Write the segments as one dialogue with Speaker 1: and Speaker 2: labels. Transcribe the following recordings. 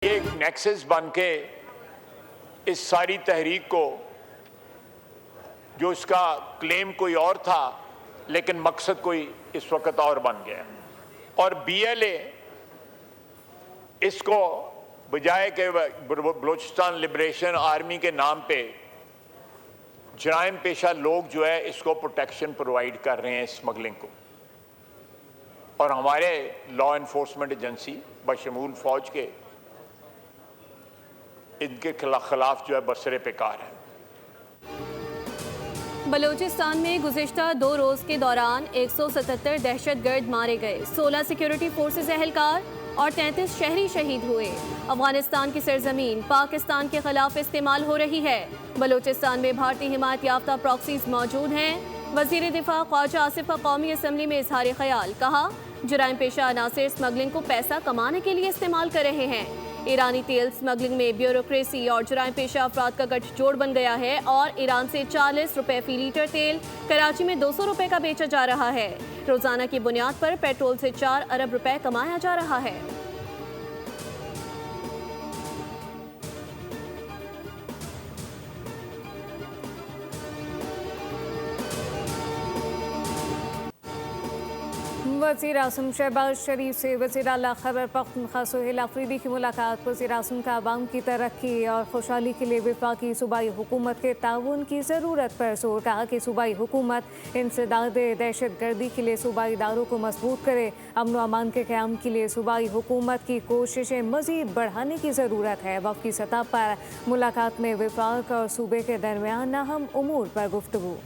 Speaker 1: ये एक नेक्सस बन के इस सारी तहरीक को, जो इसका क्लेम कोई और था लेकिन मकसद कोई इस वक्त और बन गया, और BLA इसको बजाय के बलूचिस्तान लिबरेशन आर्मी के नाम पे जराइम पेशा लोग जो है इसको प्रोटेक्शन प्रोवाइड कर रहे हैं स्मगलिंग को, और हमारे लॉ एनफोर्समेंट एजेंसी बशमूल फौज के इनके खिलाफ जो है बरसरे पेकार है।
Speaker 2: बलूचिस्तान में गुज़िश्ता 2 रोज़ के दौरान 177 दहशतगर्द मारे गए, 16 सिक्योरिटी फोर्सेस एहलकार और 33 शहरी शहीद हुए। अफगानिस्तान की सरजमीन पाकिस्तान के खिलाफ इस्तेमाल हो रही है। बलूचिस्तान में भारतीय हिमायत याफ्ता प्रॉक्सीज मौजूद हैं। वज़ीर दिफा ख्वाजा आसिफ का कौमी असम्बली में इजहार ख्याल, कहा जराइम पेशा अनासिर स्मगलिंग को पैसा कमाने के लिए इस्तेमाल कर रहे हैं। ईरानी तेल स्मगलिंग में ब्यूरोक्रेसी और जराइम पेशा अफराद का गठजोड़ बन गया है और ईरान से 40 रुपए फी लीटर तेल कराची में 200 रुपए का बेचा जा रहा है। रोजाना की बुनियाद पर पेट्रोल से 4 अरब रुपए कमाया जा रहा है। वज़ीर आज़म शहबाज शरीफ से वज़ीर आला खैबर पख्तूनख्वा सुहेल अफरीदी की मुलाकात। वज़ीर आज़म का अवाम की तरक्की और खुशहाली के लिए वफाकी सूबाई हुकूमत के ताउन की ज़रूरत पर जोर, कहा कि सूबाई हुकूमत इंसदाद दहशत गर्दी के लिए सूबाई इदारों को मजबूत करे। अमन व अमान के क़याम के लिए सूबाई हुकूमत की कोशिशें मज़ीद बढ़ाने की ज़रूरत है। वफ़की सतह पर मुलाकात में वफाक और सूबे के दरमियान अहम उमूर पर गुफ्तगू।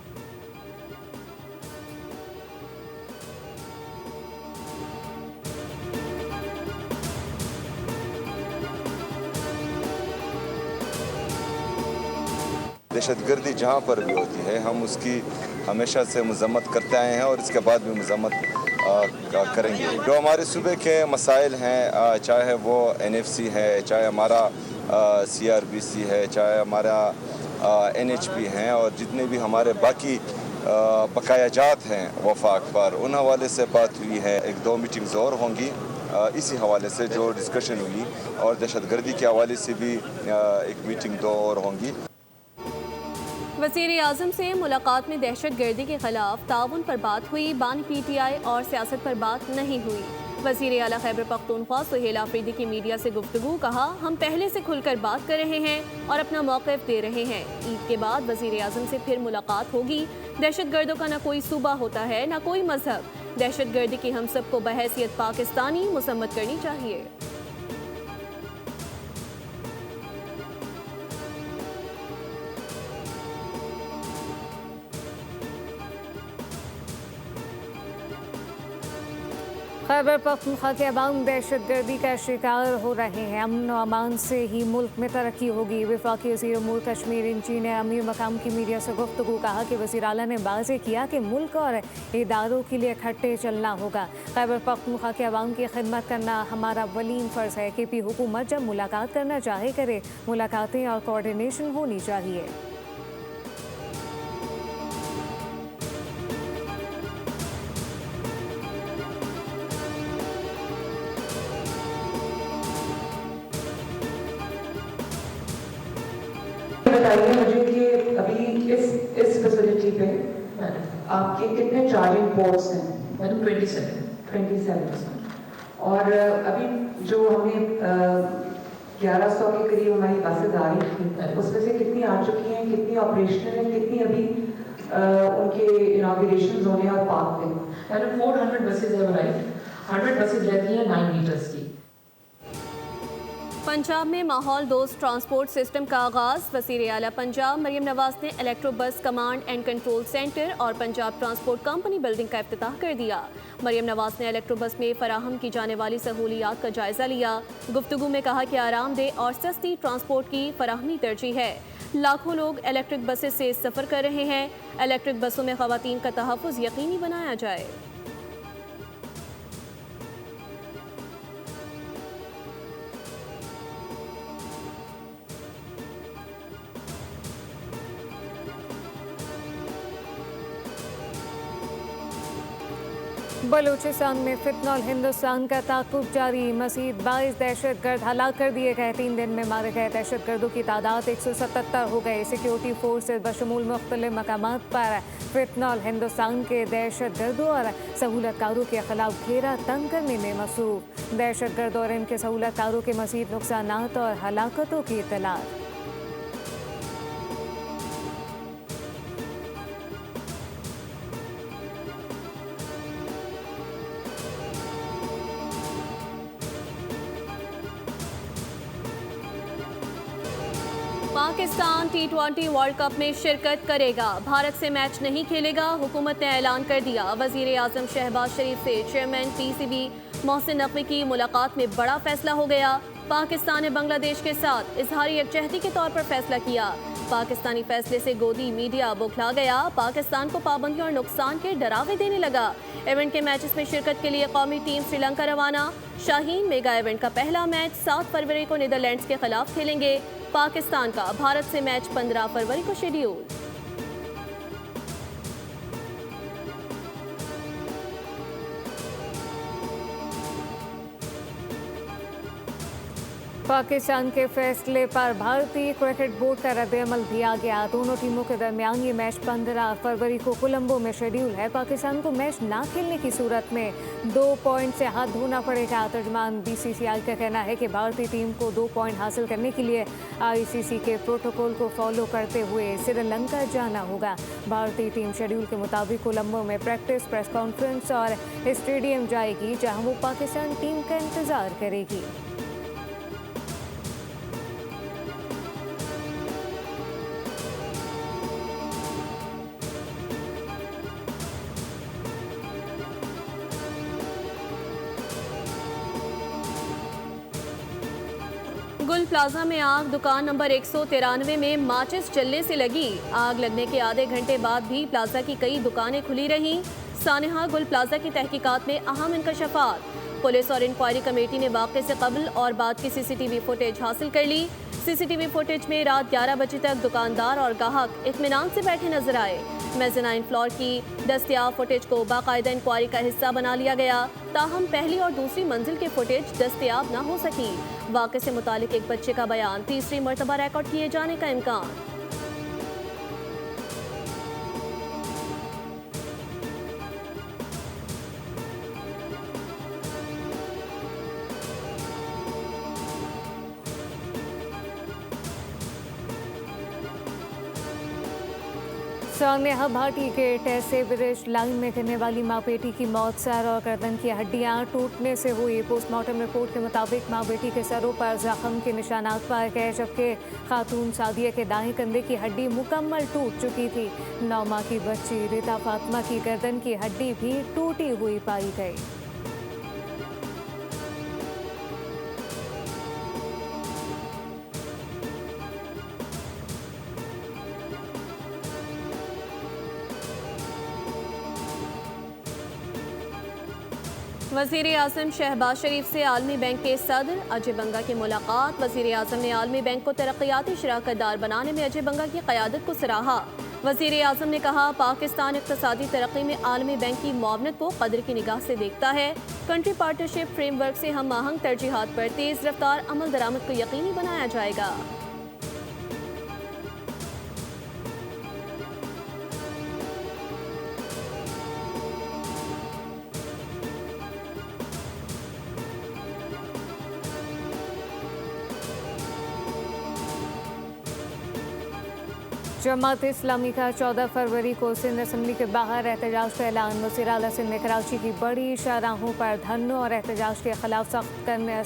Speaker 3: दहशतगर्दी जहाँ पर भी होती है हम उसकी हमेशा से मजम्मत करते आए हैं और इसके बाद भी मजम्मत करेंगे। जो हमारे सूबे के मसाइल हैं, चाहे वो NFC है, चाहे हमारा CRBC है, चाहे हमारा NHP हैं, और जितने भी हमारे बाकी बकायाजात हैं वफाक पर, उन हवाले से बात हुई है। 1-2 मीटिंग्स और होंगी इसी हवाले से जो डिस्कशन हुई, और दहशतगर्दी के हवाले से भी 1 मीटिंग 2 और होंगी।
Speaker 2: वज़ीर आज़म से मुलाकात में दहशत गर्दी के खिलाफ ताउन पर बात हुई, बानी PTI और सियासत पर बात नहीं हुई। वज़ीर आला खैबर पख्तूनख्वा सुहेल अफरीदी की मीडिया से गुफ्तगू, कहा हम पहले से खुलकर बात कर रहे हैं और अपना मौक़िफ़ दे रहे हैं। ईद के बाद वज़ीर आज़म से फिर मुलाकात होगी। दहशत गर्दों का न कोई सूबा होता है न कोई मजहब। दहशत गर्दी की हम सबको बहैसियत पाकिस्तानी मुसम्मत करनी चाहिए। खैबर पख्तूनख्वा के अवाम दहशत गर्दी का शिकार हो रहे हैं। अमन व अमान से ही मुल्क में तरक्की होगी। वफाकी वज़ीर उमूर कश्मीर इंची ने अमीर मकाम की मीडिया से गुफ्तगू, कहा कि वज़ीर आला ने वाज़ेह किया कि मुल्क और इदारों के लिए इकट्ठे चलना होगा। खैबर पख्तूनख्वा के अवाम की खिदमत करना हमारा वलीन फ़र्ज़ है। KP हुकूमत जब मुलाकात करना चाहे करे, मुलाकातें और कोऑर्डिनेशन होनी चाहिए।
Speaker 4: बताइए मुझे कि अभी इस फैसिलिटी पे आपके कितने चार्जिंग पोर्ट्स हैं?
Speaker 5: मैडम 27।
Speaker 4: और अभी जो हमें 1100 के करीब हमारी बसें आ रही थी, उसमें से कितनी आ चुकी हैं, कितनी ऑपरेशनल हैं, कितनी अभी उनके इनॉग्रेशन होने और पार्क पे?
Speaker 5: Madam 400 buses have arrived. 100 buses रहती हैं 9 मीटर्स की।
Speaker 2: पंजाब में माहौल दोस्त ट्रांसपोर्ट सिस्टम का आगाज़। वज़ीर आला पंजाब मरियम नवाज ने इलेक्ट्रो बस कमांड एंड कंट्रोल सेंटर और पंजाब ट्रांसपोर्ट कंपनी बिल्डिंग का इफ्तिताह कर दिया। मरियम नवाज ने इलेक्ट्रो बस में फराहम की जाने वाली सहूलियात का जायजा लिया। गुफ्तगू में कहा कि आरामदेह और सस्ती ट्रांसपोर्ट की फराहमी तरजीह है। लाखों लोग इलेक्ट्रिक बसें से सफ़र कर रहे हैं। इलेक्ट्रिक बसों में ख़वातीन का तहफ़्फ़ुज़ यकीनी बनाया जाए।
Speaker 6: बलूचिस्तान में फितनॉल हिंदुस्तान का ताकुब जारी। मजीद 22 दहशतगर्द हलाक कर दिए गए। 3 दिन में मारे गए दहशतगर्दों की तादाद 177 हो गई। सिक्योरिटी फोर्सेज बशमूल मुख्तलिफ मकामात पर फितनॉल हिंदुस्तान के दहशतगर्दों और सहूलतकारों के खिलाफ घेरा तंग करने में मसरूफ। दहशतगर्द और इनके सहूलतकारों के मजीद नुकसानात और हलाकतों की इत्तला।
Speaker 2: पाकिस्तान T20 वर्ल्ड कप में शिरकत करेगा। भारत से मैच नहीं खेलेगा, हुकूमत ने ऐलान कर दिया। वजीर आजम शहबाज शरीफ से चेयरमैन PCB मोहसिन नकवी की मुलाकात में बड़ा फैसला हो गया। पाकिस्तान ने बांग्लादेश के साथ इजहारी यकजहती के तौर पर फैसला किया। पाकिस्तानी फैसले से गोदी मीडिया बौखला गया। पाकिस्तान को पाबंदियों और नुकसान के डरावे देने लगा। इवेंट के मैचेस में शिरकत के लिए कौमी टीम श्रीलंका रवाना। शाहीन मेगा इवेंट का पहला मैच 7 फरवरी को नीदरलैंड्स के खिलाफ खेलेंगे। पाकिस्तान का भारत से मैच 15 फरवरी को शेड्यूल।
Speaker 6: पाकिस्तान के फैसले पर भारतीय क्रिकेट बोर्ड का रद्द-ए-अमल भी आ गया। दोनों टीमों के दरमियान ये मैच 15 फरवरी को कोलंबो में शेड्यूल है। पाकिस्तान को मैच ना खेलने की सूरत में 2 पॉइंट से हाथ धोना पड़ेगा। तर्जमान BCCI का कहना है कि भारतीय टीम को 2 पॉइंट हासिल करने के लिए ICC के प्रोटोकॉल को फॉलो करते हुए श्रीलंका जाना होगा। भारतीय टीम शेड्यूल के मुताबिक कोलंबो में प्रैक्टिस, प्रेस कॉन्फ्रेंस और स्टेडियम जाएगी, जहाँ वो पाकिस्तान टीम का इंतजार करेगी।
Speaker 2: गुल प्लाजा में आग। दुकान नंबर 193 में माचिस जलने से लगी। आग लगने के आधे घंटे बाद भी प्लाजा की कई दुकानें खुली रहीं। सानेहा गुल प्लाजा की तहकीकात में अहम इंकशाफात। पुलिस और इंक्वायरी कमेटी ने वाक़े से कबल और बाद की CCTV फुटेज हासिल कर ली। CCTV फुटेज में रात 11 बजे तक दुकानदार और गाहक इत्मीनान से बैठे नजर आए। मेज़नाइन फ्लोर की दस्तयाब फुटेज को बाकायदा इंक्वायरी का हिस्सा बना लिया गया। ताहम पहली और दूसरी मंजिल के फुटेज दस्तयाब न हो सकी। वाक़े से मुतालिक एक बच्चे का बयान तीसरी मरतबा रिकॉर्ड किए जाने का इम्कान।
Speaker 6: सानेहा भाटी के टैसे ब्रिज लाइन में गिरने वाली माँ बेटी की मौत। सर और गर्दन की हड्डियां टूटने से हुई। पोस्टमार्टम रिपोर्ट के मुताबिक माँ बेटी के सरों पर जख्म के निशानात पाए गए, जबकि खातून सादिया के दाएं कंधे की हड्डी मुकम्मल टूट चुकी थी। 9 माह की बच्ची रिता फातिमा की गर्दन की हड्डी भी टूटी हुई पाई गई।
Speaker 2: वज़ीर आज़म शहबाज शरीफ से आलमी बैंक के सदर अजय बंगा की मुलाकात। वज़ीर आज़म ने आलमी बैंक को तरक्याती शराकतदार बनाने में अजय बंगा की क़यादत को सराहा। वज़ीर आज़म ने कहा, पाकिस्तान इक़्तिसादी तरक्की में आलमी बैंक की मुआवनत को कदर की निगाह से देखता है। कंट्री पार्टनरशिप फ्रेमवर्क से हम आहंग तरजीहात पर तेज़ रफ्तार अमल दरामद को यकीनी बनाया जाएगा।
Speaker 6: जमात इस्लामी का 14 फरवरी को सिंध असम्बली के बाहर एहतजाज का ऐलान। वज़ीर आला सिंध ने कराची की बड़ी शाहराहों पर धरनों और एहतजाज के खिलाफ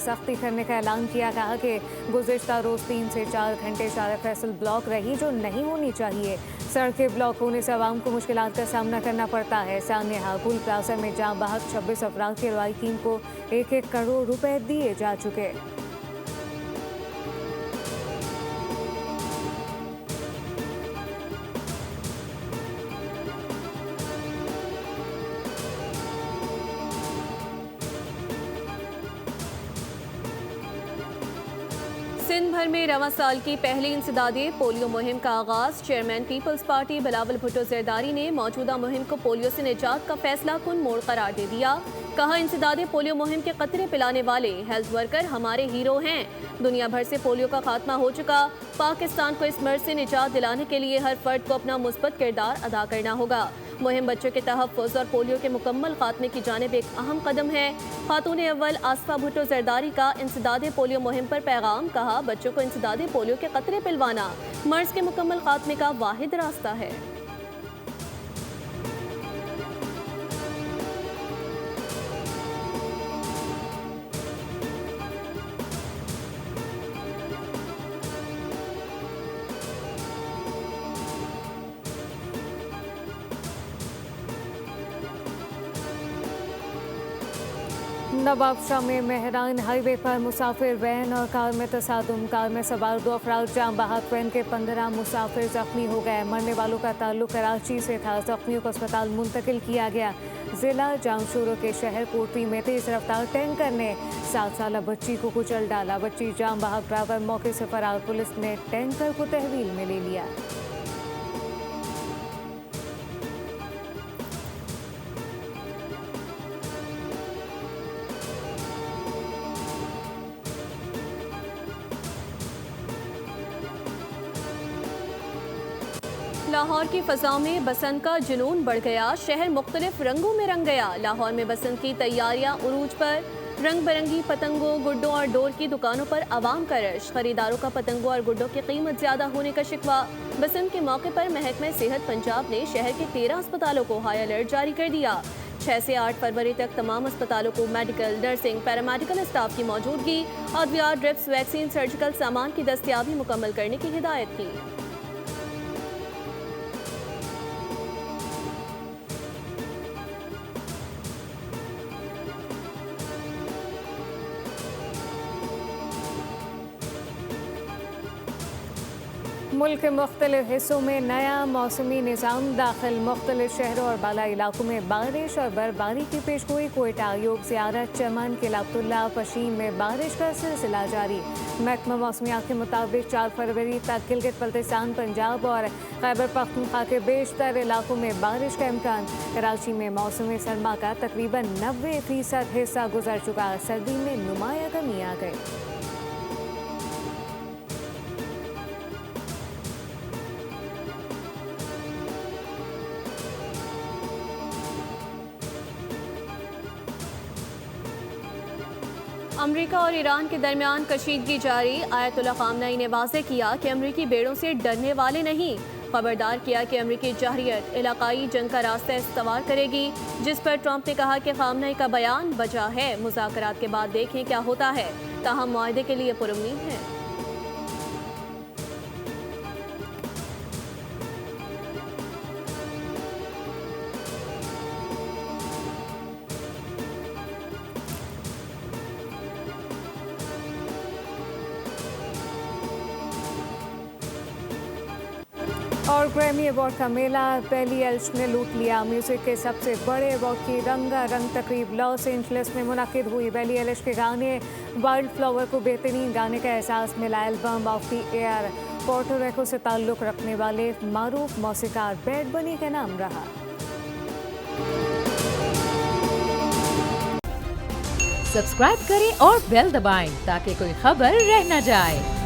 Speaker 6: सख्ती करने का ऐलान किया। कहा कि गुज़िश्ता रोज़ 3 से 4 घंटे शार फैसल ब्लॉक रही, जो नहीं होनी चाहिए। सड़कें ब्लॉक होने से आवाम को मुश्किलात का सामना करना पड़ता है। सानेहा गुल प्लाजा में जहाँ बहक 26 अफराद के लवाहिकीन को 1-1 करोड़ रुपए दिए जा चुके।
Speaker 2: सिंध भर में रवां साल की पहली इंसदादी पोलियो मुहिम का आगाज। Chairman Peoples Party Bilawal Bhutto Zardari ने मौजूदा मुहिम को पोलियो से निजात का फैसला कुन मोड़ करार दे दिया। कहा, इंसदादी पोलियो मुहिम के कतरे पिलाने वाले हेल्थ वर्कर हमारे हीरो हैं। दुनिया भर से पोलियो का खात्मा हो चुका। पाकिस्तान को इस मर्ज से निजात दिलाने के लिए हर फर्द को अपना मुस्बत किरदार अदा करना होगा। मुहिम बच्चों के तहफ़्फ़ुज़ और पोलियो के मुकम्मल खात्मे की जानिब एक अहम कदम है। खातून अव्वल आसफा भुट्टो जरदारी का इंसदादे पोलियो मुहिम पर पैगाम। कहा, बच्चों को इंसदादे पोलियो के कतरे पिलवाना मर्ज के मुकम्मल खात्मे का वाहिद रास्ता है।
Speaker 6: नवाबशाह में मेहरान हाईवे पर मुसाफिर वैन और कार में तसादुम। कार में सवार 2 अफराद जाम बहक। वैन के 15 मुसाफिर जख्मी हो गए। मरने वालों का ताल्लुक कराची से था। जख्मियों को अस्पताल मुंतकिल किया गया। जिला जामशोरों के शहर कोटरी में तेज रफ्तार टैंकर ने 7 साला बच्ची को कुचल डाला। बच्ची जाम बहक, ड्राइवर मौके से फरार। पुलिस ने टैंकर को तहवील में ले लिया।
Speaker 2: लाहौर की फ़ज़ा में बसंत का जुनून बढ़ गया। शहर मुख्तलिफ रंगों में रंग गया। लाहौर में बसंत की तैयारियां उरूज पर। रंग बिरंगी पतंगों, गुड्डों और डोर की दुकानों पर आवाम का रश। खरीदारों का पतंगों और गुड्डों की कीमत ज़्यादा होने का शिकवा। बसंत के मौके पर महकमा सेहत पंजाब ने शहर के 13 अस्पतालों को हाई अलर्ट जारी कर दिया। 6 से 8 फरवरी तक तमाम अस्पतालों को मेडिकल, नर्सिंग, पैरामेडिकल स्टाफ की मौजूदगी, अद्वियात, ड्रिप्स, वैक्सीन, सर्जिकल सामान की दस्तियाबी मुकम्मल करने की हिदायत की।
Speaker 6: मुल्क के मुख्तलिफ हिस्सों में नया मौसमी निज़ाम दाखिल। मुख्तलिफ शहरों और बाला इलाकों में बारिश और बर्फबारी की पेशगोई। कोयटा, योग, ज़ियारत, चमन, किला अब्दुल्ला, पशीम में बारिश का सिलसिला जारी। महकमा मौसमियात के मुताबिक 4 फरवरी तक गिलगित बल्तिस्तान, पंजाब और खैबर पख्तूनख्वा के बेशतर इलाकों में बारिश का इम्कान। कराची में मौसम सरमा का तकरीबन 90% हिस्सा गुजर चुका। सर्दी में नुमाया कमी आ गई।
Speaker 2: अमेरिका और ईरान के दरमियान कशीदगी जारी। आयतुल्लाह ख़ामनई ने वाज़ेह किया कि अमेरिकी बेड़ों से डरने वाले नहीं। खबरदार किया कि अमेरिकी जहरियत इलाकाई जंग का रास्ता इस्तवार करेगी, जिस पर ट्रंप ने कहा कि ख़ामनई का बयान बजा है। मुज़ाकरात के बाद देखें क्या होता है। ताहम मुआहदे के लिए पुरुम्मीद है।
Speaker 6: और ग्रैमी अवार्ड का मेला बिली एलिश ने लूट लिया। म्यूजिक के सबसे बड़े अवार्ड की रंगारंग तकरीब लॉस एंजलिस में मुनक्किद हुई। बिली एलिश के गाने वाइल्ड फ्लावर को बेहतरीन गाने का एहसास मिला। Album of the year Puerto Rico से ताल्लुक़ रखने वाले मारूफ मौसीकार बैड बनी का नाम रहा।
Speaker 7: सब्सक्राइब करें और बेल दबाएं ताकि कोई खबर रह न जाए।